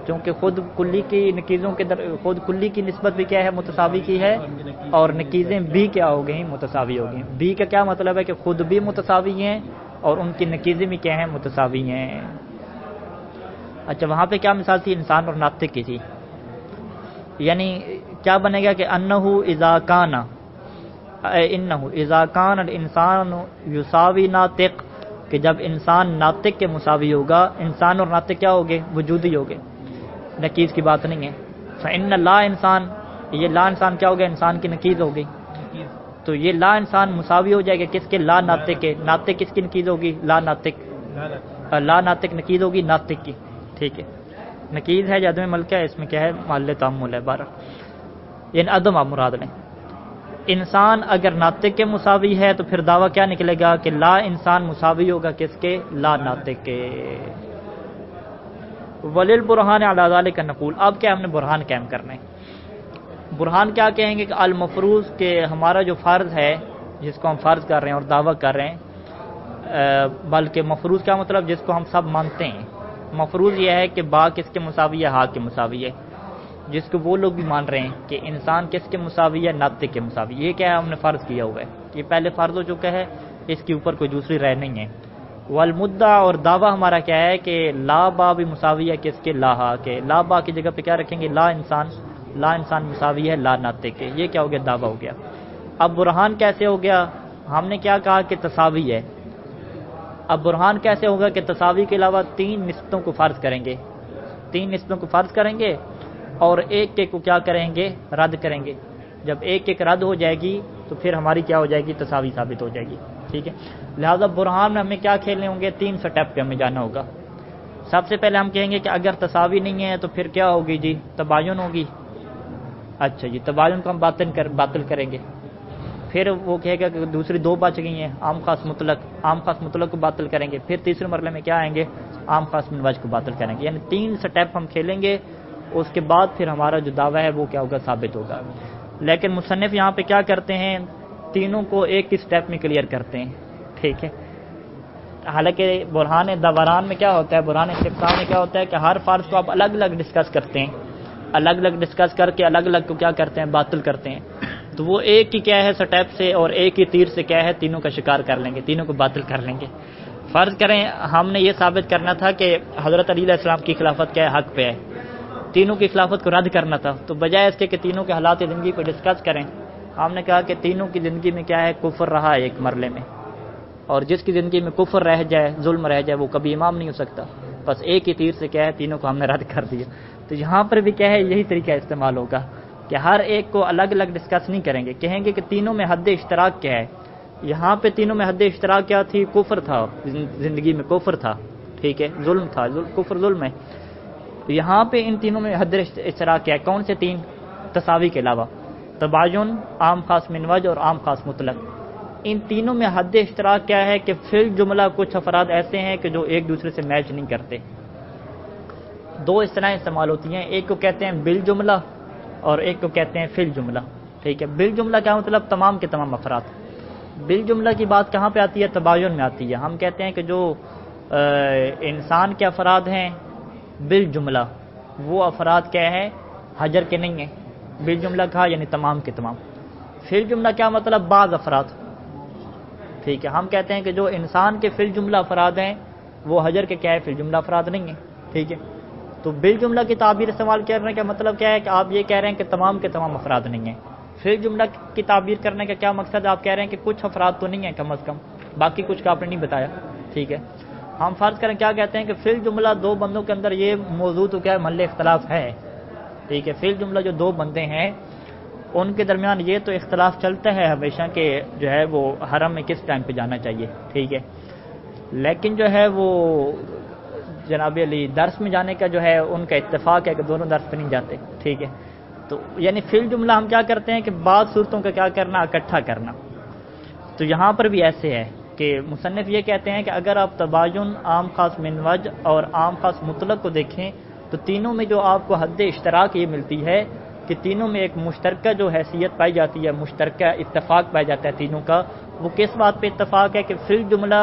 کیونکہ خود کلی کی نقیضوں کے خود کلی کی نسبت بھی کیا ہے؟ متساوی کی ہے اور نقیضیں بھی کیا ہو گئی؟ متساوی ہو گئی. بھی کا کیا مطلب ہے؟ کہ خود بھی متساوی ہیں اور ان کی نقیضیں بھی کیا ہیں؟ متساوی ہیں. اچھا وہاں پہ کیا مثال تھی؟ انسان اور ناطق کی تھی. یعنی کیا بنے گا کہ انہو اذا کان الانسان یساوی ناطق، کہ جب انسان ناطق کے مساوی ہوگا. انسان اور ناطق کیا ہوگے؟ وجودی ہوگے، نقیض کی بات نہیں ہے. فإن لا انسان، یہ لا انسان کیا ہوگا؟ انسان کی نقیض ہوگی. تو یہ لا انسان مساوی ہو جائے گا کس کے؟ لا ناطق کے. ناطق کس کی نقیض ہوگی؟ لا ناطق. لا ناطق نقیض ہوگی ناطق کی. ٹھیک ہے، نقیض ہے عدم ملکہ ہے، اس میں کیا ہے؟ محل تعمل ہے. بارہ یعنی عدم آپ مراد لیں. انسان اگر ناطق کے مساوی ہے تو پھر دعویٰ کیا نکلے گا؟ کہ لا انسان مساوی ہوگا کس کے؟ لا ناطق کے. وللبرہان علی ذلک نقول. اب کیا ہم نے برہان قائم کرنا ہے؟ برہان کیا کہیں گے؟ کہ المفروض کہ ہمارا جو فرض ہے جس کو ہم فرض کر رہے ہیں اور دعویٰ کر رہے ہیں، بلکہ مفروض کیا مطلب؟ جس کو ہم سب مانتے ہیں. مفروض یہ ہے کہ با کس کے مساوی ہے؟ ہا کے مساوی ہے، جس کو وہ لوگ بھی مان رہے ہیں کہ انسان کس کے مساوی ہے؟ ناطق کے مساوی. یہ کیا ہے؟ ہم نے فرض کیا ہوا ہے، یہ پہلے فرض ہو چکا ہے، اس کے اوپر کوئی دوسری رائے نہیں ہے. والمدعا اور دعویٰ ہمارا کیا ہے؟ کہ لا با بھی مساوی ہے کس کے؟ لا ہا کے. لا با کی جگہ پہ کیا رکھیں گے؟ لا انسان. لا انسان مساوی ہے لا ناطق کے. یہ کیا ہو گیا؟ دعویٰ ہو گیا. اب برہان کیسے ہو گیا؟ ہم نے کیا کہا کہ تساوی ہے. اب برہان کیسے ہوگا؟ کہ تساوی کے علاوہ تین نسبتوں کو فرض کریں گے. تین نسبتوں کو فرض کریں گے اور ایک ایک کو کیا کریں گے؟ رد کریں گے. جب ایک ایک رد ہو جائے گی تو پھر ہماری کیا ہو جائے گی؟ تساوی ثابت ہو جائے گی. ٹھیک ہے، لہذا برہان میں ہمیں کیا کھیلنے ہوں گے؟ تین سٹیپ پہ ہمیں جانا ہوگا. سب سے پہلے ہم کہیں گے کہ اگر تساوی نہیں ہے تو پھر کیا ہوگی جی؟ تباین ہوگی. اچھا جی، تباین کو ہم باطل کریں گے. پھر وہ کہے گا کہ دوسری دو بچ گئی ہیں، عام خاص مطلق. عام خاص مطلق کو باطل کریں گے. پھر تیسرے مرحلے میں کیا آئیں گے؟ عام خاص من وجہ کو باطل کریں گے. یعنی تین سٹیپ ہم کھیلیں گے، اس کے بعد پھر ہمارا جو دعویٰ ہے وہ کیا ہوگا؟ ثابت ہوگا. لیکن مصنف یہاں پہ کیا کرتے ہیں؟ تینوں کو ایک ہی سٹیپ میں کلیئر کرتے ہیں. ٹھیک ہے، حالانکہ برہان دوران میں کیا ہوتا ہے؟ برہان استفسار میں کیا ہوتا ہے کہ ہر فرض کو آپ الگ الگ ڈسکس کرتے ہیں، الگ الگ ڈسکس کر کے الگ الگ کو کیا کرتے ہیں؟ باطل کرتے ہیں. تو وہ ایک ہی کیا ہے سٹیپ سے اور ایک ہی تیر سے کیا ہے؟ تینوں کا شکار کر لیں گے، تینوں کو باطل کر لیں گے. فرض کریں ہم نے یہ ثابت کرنا تھا کہ حضرت علی علیہ السلام کی خلافت کیا ہے؟ حق پہ ہے. تینوں کی خلافت کو رد کرنا تھا، تو بجائے اس کے کہ تینوں کے حالات زندگی کو ڈسکس کریں، ہم نے کہا کہ تینوں کی زندگی میں کیا ہے؟ کفر رہا ہے ایک مرحلے میں، اور جس کی زندگی میں کفر رہ جائے، ظلم رہ جائے، وہ کبھی امام نہیں ہو سکتا. بس ایک ہی تیر سے کیا ہے؟ تینوں کو ہم نے رد کر دیا. تو یہاں پر بھی کیا ہے یہی طریقہ استعمال ہوگا کہ ہر ایک کو الگ الگ ڈسکس نہیں کریں گے، کہیں گے کہ تینوں میں حد اشتراک کیا ہے. یہاں پہ تینوں میں حد اشتراک کیا تھی؟ کفر تھا، زندگی میں کفر تھا، ٹھیک ہے، ظلم تھا، کفر ظلم ہے. یہاں پہ ان تینوں میں حد اشتراک کیا ہے؟ کون سے تین؟ تساوی کے علاوہ تباین، عام خاص منوج اور عام خاص مطلق. ان تینوں میں حد اشتراک کیا ہے کہ فی الجملہ کچھ افراد ایسے ہیں کہ جو ایک دوسرے سے میچ نہیں کرتے. دو اصطلاحیں استعمال ہوتی ہیں، ایک کو کہتے ہیں بالجملہ اور ایک کو کہتے ہیں فی الجملہ، ٹھیک ہے. بالجملہ کیا مطلب؟ تمام کے تمام افراد. بالجملہ کی بات کہاں پہ آتی ہے؟ تباین میں آتی ہے. ہم کہتے ہیں کہ جو انسان کے افراد ہیں بالجملہ وہ افراد کیا ہے؟ حجر کے نہیں ہیں. بالجملہ کہا یعنی تمام کے تمام. فی الجملہ کیا مطلب؟ بعض افراد، ٹھیک ہے. ہم کہتے ہیں کہ جو انسان کے فی الجملہ افراد ہیں وہ حجر کے کیا ہے؟ فی الجملہ افراد نہیں ہیں، ٹھیک ہے. تو بالجملہ کی تعبیر استعمال کرنے کا مطلب کیا ہے کہ آپ یہ کہہ رہے ہیں کہ تمام کے تمام افراد نہیں ہیں. فی الجملہ کی تعبیر کرنے کا کیا مقصد ہے؟ آپ کہہ رہے ہیں کہ کچھ افراد تو نہیں ہیں کم از کم، باقی کچھ کا آپ نے نہیں بتایا، ٹھیک ہے. ہم فرض کریں کیا کہتے ہیں کہ فی الجملہ دو بندوں کے اندر یہ موضوع تو کیا ہے؟ محل اختلاف ہے، ٹھیک ہے. فی الجملہ جو دو بندے ہیں ان کے درمیان یہ تو اختلاف چلتا ہے ہمیشہ کہ جو ہے وہ حرم میں کس ٹائم پہ جانا چاہیے، ٹھیک ہے. لیکن جو ہے وہ جناب علی درس میں جانے کا جو ہے ان کا اتفاق ہے کہ دونوں درس پہ نہیں جاتے، ٹھیک ہے. تو یعنی فی الجملہ ہم کیا کرتے ہیں کہ بعض صورتوں کا کیا کرنا؟ اکٹھا کرنا. تو یہاں پر بھی ایسے ہے کہ مصنف یہ کہتے ہیں کہ اگر آپ تباین، عام خاص منوج اور عام خاص مطلق کو دیکھیں تو تینوں میں جو آپ کو حد اشتراک یہ ملتی ہے کہ تینوں میں ایک مشترکہ جو حیثیت پائی جاتی ہے، مشترکہ اتفاق پایا جاتا ہے تینوں کا. وہ کس بات پہ اتفاق ہے؟ کہ فی الجملہ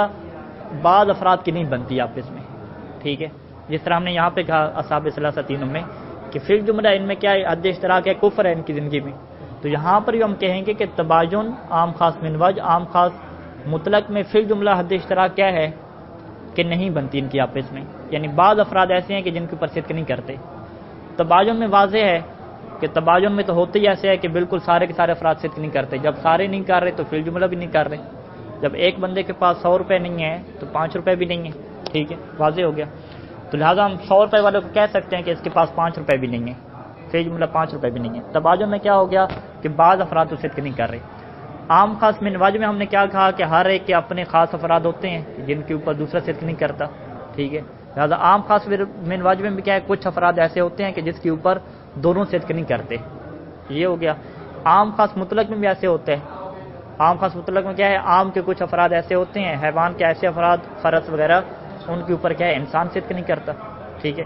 بعض افراد کی نہیں بنتی آپس میں، ٹھیک ہے. جس طرح ہم نے یہاں پہ کہا اصحاب ثلاثہ تینوں میں کہ فی الجملہ ان میں کیا ہے؟ حد اشتراک ہے، کفر ہے ان کی زندگی میں. تو یہاں پر بھی ہم کہیں گے کہ تباین، عام خاص منوج، عام خاص مطلق میں فی الجملہ حد اشتراک کیا ہے کہ نہیں بنتی ان کی آپس میں، یعنی بعض افراد ایسے ہیں کہ جن کے اوپر صدق نہیں کرتے. تباین میں واضح ہے کہ تباین میں تو ہوتے ہی ایسے ہے کہ بالکل سارے کے سارے افراد صدق نہیں کرتے. جب سارے نہیں کر رہے تو فی الجملہ بھی نہیں کر رہے. جب ایک بندے کے پاس 100 روپے نہیں ہے تو 5 روپے بھی نہیں ہے، ٹھیک ہے، واضح ہو گیا. تو لہٰذا ہم 100 روپے والے کو کہہ سکتے ہیں کہ اس کے پاس 5 روپے بھی نہیں ہے، فی الجملہ 5 روپے بھی نہیں ہے. تباین میں کیا ہو گیا کہ بعض افراد تو صدق نہیں کر رہے. عام خاص منواج میں ہم نے کیا کہا کہ ہر ایک کے اپنے خاص افراد ہوتے ہیں جن کے اوپر دوسرا صدق نہیں کرتا، ٹھیک ہے. لہٰذا عام خاص منواج میں بھی کیا ہے؟ کچھ افراد ایسے ہوتے ہیں کہ جس کے اوپر دونوں صدق نہیں کرتے، یہ ہو گیا. عام خاص مطلق میں بھی ایسے ہوتے ہیں. عام خاص مطلق میں کیا ہے؟ عام کے کچھ افراد ایسے ہوتے ہیں، حیوان کے ایسے افراد، فرس وغیرہ، ان کے اوپر کیا ہے؟ انسان صدق نہیں کرتا، ٹھیک ہے.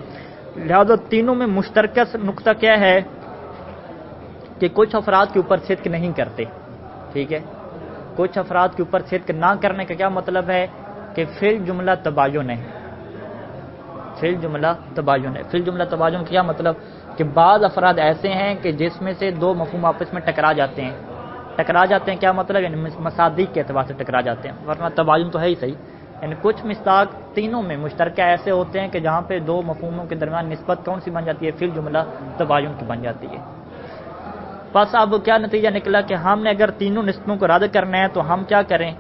لہذا تینوں میں مشترکہ نقطہ کیا ہے کہ کچھ افراد کے اوپر صدق نہیں کرتے، ٹھیک ہے. کچھ افراد کے اوپر صدق نہ کرنے کا کیا مطلب ہے کہ فی الجملہ تباین ہے. فی الجملہ تباین ہے. فی الجملہ تباین کا کیا مطلب کہ بعض افراد ایسے ہیں کہ جس میں سے دو مفہوم آپس میں ٹکرا جاتے ہیں. ٹکرا جاتے ہیں کیا مطلب؟ یعنی مصادیق کے اعتبار سے ٹکرا جاتے ہیں، ورنہ تباین تو ہے ہی صحیح. یعنی کچھ مصداق تینوں میں مشترکہ ایسے ہوتے ہیں کہ جہاں پہ دو مفہوموں کے درمیان نسبت کون سی بن جاتی ہے؟ فی الجملہ تباین کی بن جاتی ہے. بس اب کیا نتیجہ نکلا کہ ہم نے اگر تینوں نسبتوں کو رد کرنا ہے تو ہم کیا کریں؟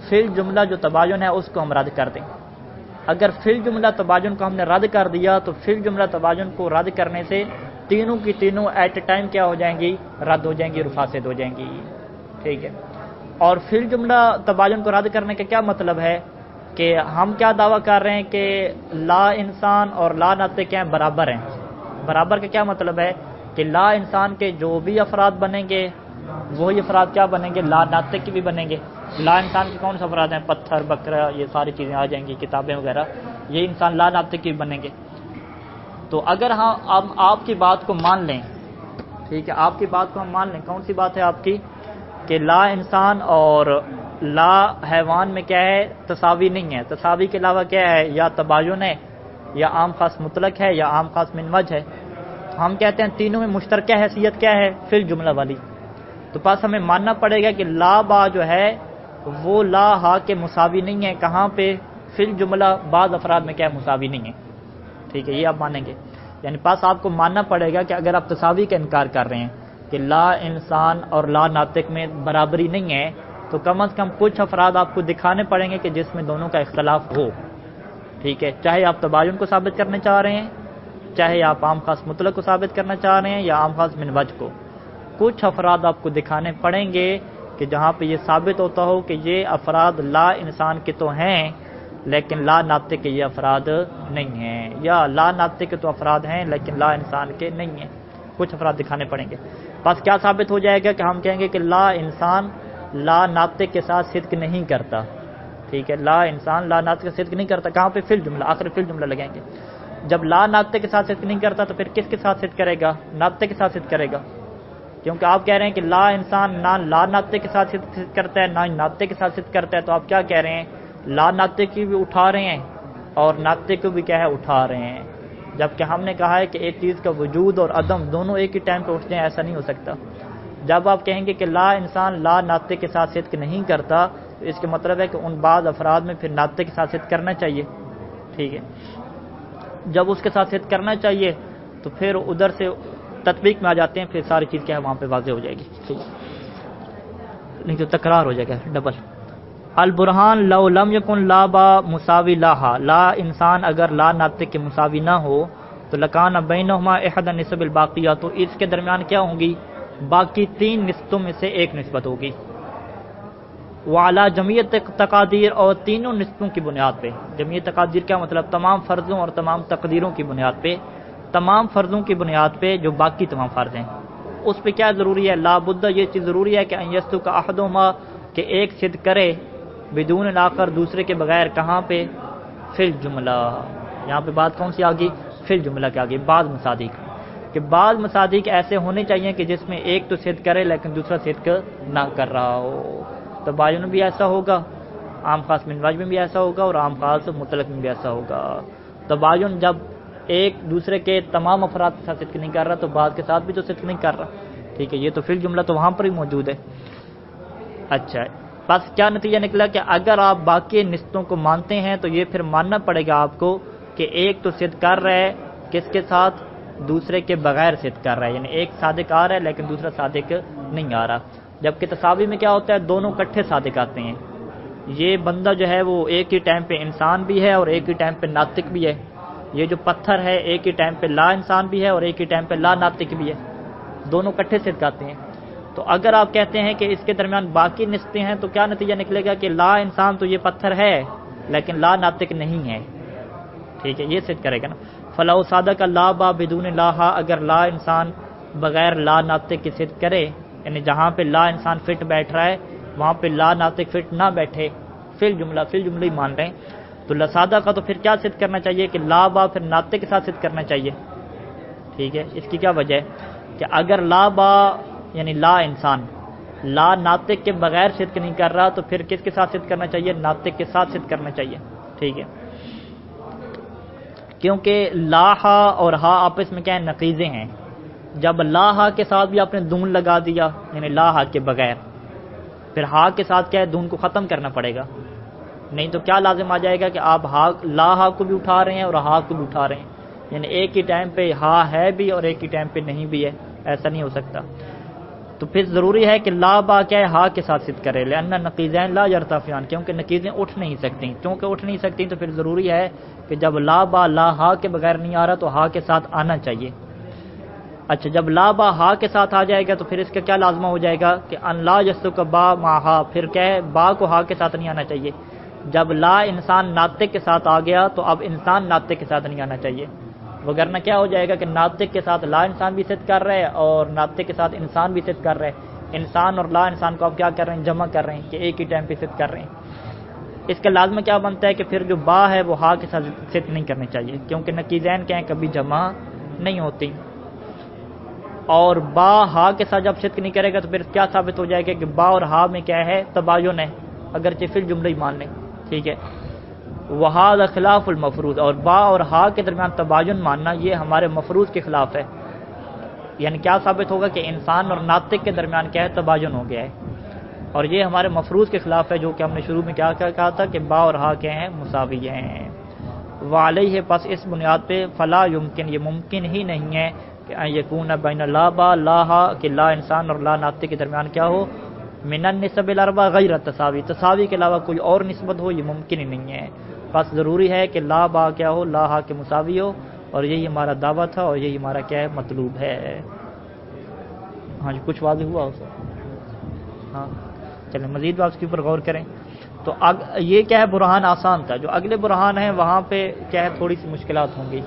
فی الجملہ جو تباین ہے اس کو ہم رد کر دیں. اگر فی الجملہ تباین کو ہم نے رد کر دیا تو فی الجملہ تباین کو رد کرنے سے تینوں کی تینوں ایٹ اے ٹائم کیا ہو جائیں گی؟ رد ہو جائیں گی، فاسد ہو جائیں گی، ٹھیک ہے. اور فی الجملہ تباین کو رد کرنے کا کیا مطلب ہے کہ ہم کیا دعویٰ کر رہے ہیں کہ لا انسان اور لا ناطق کیا ہیں؟ برابر ہیں. برابر کا کیا مطلب ہے کہ لا انسان کے جو بھی افراد بنیں گے وہی افراد کیا بنیں گے؟ لا ناطق کے بھی بنیں گے. لا انسان کے کون سے افراد ہیں؟ پتھر، بکرا، یہ ساری چیزیں آ جائیں گی، کتابیں وغیرہ، یہ انسان لا ناطق کے بھی بنیں گے. تو اگر ہم آپ کی بات کو مان لیں، ٹھیک ہے، آپ کی بات کو ہم مان لیں، کون سی بات ہے آپ کی؟ کہ لا انسان اور لا حیوان میں کیا ہے؟ تساوی نہیں ہے. تساوی کے علاوہ کیا ہے؟ یا تباین ہے، یا عام خاص مطلق ہے، یا عام خاص منوج ہے. ہم کہتے ہیں تینوں میں مشترکہ حیثیت کیا ہے؟ فی الجملہ والی. تو پاس ہمیں ماننا پڑے گا کہ لا با جو ہے وہ لا ہا کے مساوی نہیں ہے. کہاں پہ؟ فی الجملہ بعض افراد میں کیا ہے؟ مساوی نہیں ہے، ٹھیک ہے. یہ آپ مانیں گے، یعنی پاس آپ کو ماننا پڑے گا کہ اگر آپ تساوی کا انکار کر رہے ہیں کہ لا انسان اور لا ناطق میں برابری نہیں ہے تو کم از کم کچھ افراد آپ کو دکھانے پڑیں گے کہ جس میں دونوں کا اختلاف ہو، ٹھیک ہے. چاہے آپ تباین کو ثابت کرنے چاہ رہے ہیں چاہے آپ عام خاص مطلق کو ثابت کرنا چاہ رہے ہیں یا عام خاص من وجہ کو. کچھ افراد آپ کو دکھانے پڑیں گے کہ جہاں پہ یہ ثابت ہوتا ہو کہ یہ افراد لا انسان کے تو ہیں لیکن لا ناطق کے یہ افراد نہیں ہیں، یا لا ناطق کے تو افراد ہیں لیکن لا انسان کے نہیں ہیں. کچھ افراد دکھانے پڑیں گے. بس کیا ثابت ہو جائے گا کہ ہم کہیں گے کہ لا انسان لا ناطق کے ساتھ صدق نہیں کرتا. ٹھیک ہے، لا انسان لا ناطق کے صدق نہیں کرتا. کہاں پہ؟ فی الجملہ، آخر فی الجملہ لگائیں گے. جب لا ناطق کے ساتھ صدق نہیں کرتا تو پھر کس کے ساتھ صدق کرے گا؟ ناطق کے ساتھ صدق کرے گا. کیونکہ آپ کہہ رہے ہیں کہ لا انسان نہ لا ناطق کے ساتھ صدق کرتا ہے نہ ناطق کے ساتھ صدق کرتا ہے، تو آپ کیا کہہ رہے ہیں؟ لا ناطق کی بھی اٹھا رہے ہیں اور ناطق کو بھی کیا ہے اٹھا رہے ہیں. جبکہ ہم نے کہا ہے کہ ایک چیز کا وجود اور عدم دونوں ایک ہی ٹائم پہ اٹھتے ہیں، ایسا نہیں ہو سکتا. جب آپ کہیں گے کہ لا انسان لا ناطق کے ساتھ صدق نہیں کرتا تو اس کے مطلب ہے کہ ان بعض افراد میں پھر ناطق کے ساتھ صدق کرنا چاہیے. ٹھیک ہے، جب اس کے ساتھ صدق کرنا چاہیے تو پھر ادھر سے تطبیق میں آ جاتے ہیں، پھر ساری چیز کیا ہے وہاں پہ واضح ہو جائے گی. ٹھیک ہے، نہیں تو تکرار ہو جائے گا ڈبل. البرہان لو لم یکن لا با مساوی لاہا، لا انسان اگر لا ناطق کے مساوی نہ ہو تو لکان بینہما احد النسب الباقیہ، تو اس کے درمیان کیا ہوں گی؟ باقی 3 نسبتوں میں سے ایک نسبت ہوگی. وعلی جمعیت تقادیر، اور تینوں نسبتوں کی بنیاد پہ. جمعیت تقادیر کیا مطلب؟ تمام فرضوں اور تمام تقدیروں کی بنیاد پہ، تمام فرضوں کی بنیاد پہ جو باقی تمام فرض ہیں اس پہ کیا ضروری ہے؟ لا بدہ، یہ چیز ضروری ہے کہ ان یستق احدہما، کہ ایک صدق کرے، بدون الاخر، دوسرے کے بغیر. کہاں پہ؟ فی الجملہ. یہاں پہ بات کون سی آ گئی؟ فی الجملہ کے آگے. بعض مصادیق، کہ بعض مصادیق ایسے ہونے چاہیے کہ جس میں ایک تو صدق کرے لیکن دوسرا صدق نہ کر رہا ہو. تباین بھی ایسا ہوگا، عام خاص من وجہ میں بھی ایسا ہوگا اور عام خاص مطلق میں بھی ایسا ہوگا. تباین جب ایک دوسرے کے تمام افراد کے ساتھ صدق نہیں کر رہا تو بعض کے ساتھ بھی تو صدق نہیں کر رہا. ٹھیک ہے، یہ تو فی الجملہ تو وہاں پر ہی موجود ہے. اچھا، بس کیا نتیجہ نکلا کہ اگر آپ باقی نسبتوں کو مانتے ہیں تو یہ پھر ماننا پڑے گا آپ کو کہ ایک تو صدق کر رہا ہے کس کے ساتھ؟ دوسرے کے بغیر صدق کر رہا ہے. یعنی ایک صادق آ رہا ہے لیکن دوسرا صادق نہیں آ رہا. جبکہ تساوی میں کیا ہوتا ہے؟ دونوں اکٹھے صادق آتے ہیں. یہ بندہ جو ہے وہ ایک ہی ٹائم پہ انسان بھی ہے اور ایک ہی ٹائم پہ ناطق بھی ہے. یہ جو پتھر ہے ایک ہی ٹائم پہ لا انسان بھی ہے اور ایک ہی ٹائم پہ لا ناطق بھی ہے. دونوں اکٹھے صدق آتے ہیں. تو اگر آپ کہتے ہیں کہ اس کے درمیان باقی نسبتیں ہیں تو کیا نتیجہ نکلے گا کہ لا انسان تو یہ پتھر ہے لیکن لا ناطق نہیں ہے. ٹھیک ہے، یہ صدق کرے گا نا. فلاح صادق لا با بدون لاہا، اگر لا انسان بغیر لا ناطق کی صدق کرے، یعنی جہاں پہ لا انسان فٹ بیٹھ رہا ہے وہاں پہ لا ناطق فٹ نہ بیٹھے، فی الجملہ ہی مان رہے ہیں، تو لسادہ کا تو پھر کیا صدق کرنا چاہیے کہ لا با پھر ناطق کے ساتھ صدق کرنا چاہیے. ٹھیک ہے، اس کی کیا وجہ ہے کہ اگر لا با یعنی لا انسان لا ناطق کے بغیر صدق نہیں کر رہا تو پھر کس کے ساتھ صدق کرنا چاہیے؟ ناطق کے ساتھ صدق کرنا چاہیے. ٹھیک ہے، کیونکہ لا ہا اور ہا آپس میں کیا ہے؟ نقیضیں ہیں. جب لا ہا کے ساتھ بھی آپ نے دون لگا دیا یعنی لا ہا کے بغیر، پھر ہا کے ساتھ کیا ہے؟ دون کو ختم کرنا پڑے گا. نہیں تو کیا لازم آ جائے گا کہ آپ ہا لا ہا کو بھی اٹھا رہے ہیں اور ہا کو بھی اٹھا رہے ہیں، یعنی ایک ہی ٹائم پہ ہا ہے بھی اور ایک ہی ٹائم پہ نہیں بھی ہے. ایسا نہیں ہو سکتا. تو پھر ضروری ہے کہ لا با کیا ہے؟ ہا کے ساتھ صدق کرے. لأن نقیضین لا یرتفعان، کیونکہ نقیضیں اٹھ نہیں سکتی. کیونکہ اٹھ نہیں سکتی تو پھر ضروری ہے کہ جب لا با لا ہا کے بغیر نہیں آ رہا تو ہا کے ساتھ آنا چاہیے. اچھا، جب لا با ہا کے ساتھ آ جائے گا تو پھر اس کا کیا لازمہ ہو جائے گا کہ ان لا یسلک با ما ہا، پھر کیا ہے؟ با کو ہا کے ساتھ نہیں آنا چاہیے. جب لا انسان ناطق کے ساتھ آ گیا تو اب انسان ناطق کے ساتھ نہیں آنا چاہیے، وگرنہ کیا ہو جائے گا کہ ناطق کے ساتھ لا انسان بھی صدق کر رہے ہیں اور ناطق کے ساتھ انسان بھی صدق کر رہے ہیں. انسان اور لا انسان کو اب کیا کر رہے ہیں؟ جمع کر رہے ہیں کہ ایک ہی ٹائم پہ صدق کر رہے ہیں. اس کا لازمہ کیا بنتا ہے کہ پھر جو با ہے وہ ہا کے ساتھ صدق نہیں کرنی چاہیے، کیونکہ نقیضین کیا ہیں؟ کبھی جمع نہیں ہوتی. اور با ہا کے ساتھ جب صدق نہیں کرے گا تو پھر کیا ثابت ہو جائے گا کہ با اور ہا میں کیا ہے؟ تباین ہے، اگرچہ فی الجملہ ہی مان لیں. ٹھیک ہے، وہذا خلاف المفروض، اور با اور ہا کے درمیان تباین ماننا یہ ہمارے مفروض کے خلاف ہے. یعنی کیا ثابت ہوگا کہ انسان اور ناطق کے درمیان کیا ہے؟ تباین ہو گیا ہے، اور یہ ہمارے مفروض کے خلاف ہے جو کہ ہم نے شروع میں کیا کہا تھا کہ با اور ہا کیا ہیں؟ مساوی ہیں. وعلیہ، پس اس بنیاد پہ فلا یمکن، یہ ممکن ہی نہیں ہے کہ ان یکون بین لا با لا ہا، کہ لا انسان اور لا ناطق کے درمیان کیا ہو؟ من النسب الاربع غیر تساوی، تساوی کے علاوہ کوئی اور نسبت ہو، یہ ممکن ہی نہیں ہے. بس ضروری ہے کہ لا با کیا ہو؟ لا ہا کے مساوی ہو اور یہی ہمارا دعویٰ تھا اور یہی ہمارا کیا ہے مطلوب ہے. ہاں جی کچھ واضح ہوا اسے؟ ہاں چلیں مزید بات اس کے اوپر غور کریں. تو یہ کیا ہے برہان آسان تھا. جو اگلے برہان ہیں وہاں پہ کیا ہے تھوڑی سی مشکلات ہوں گی.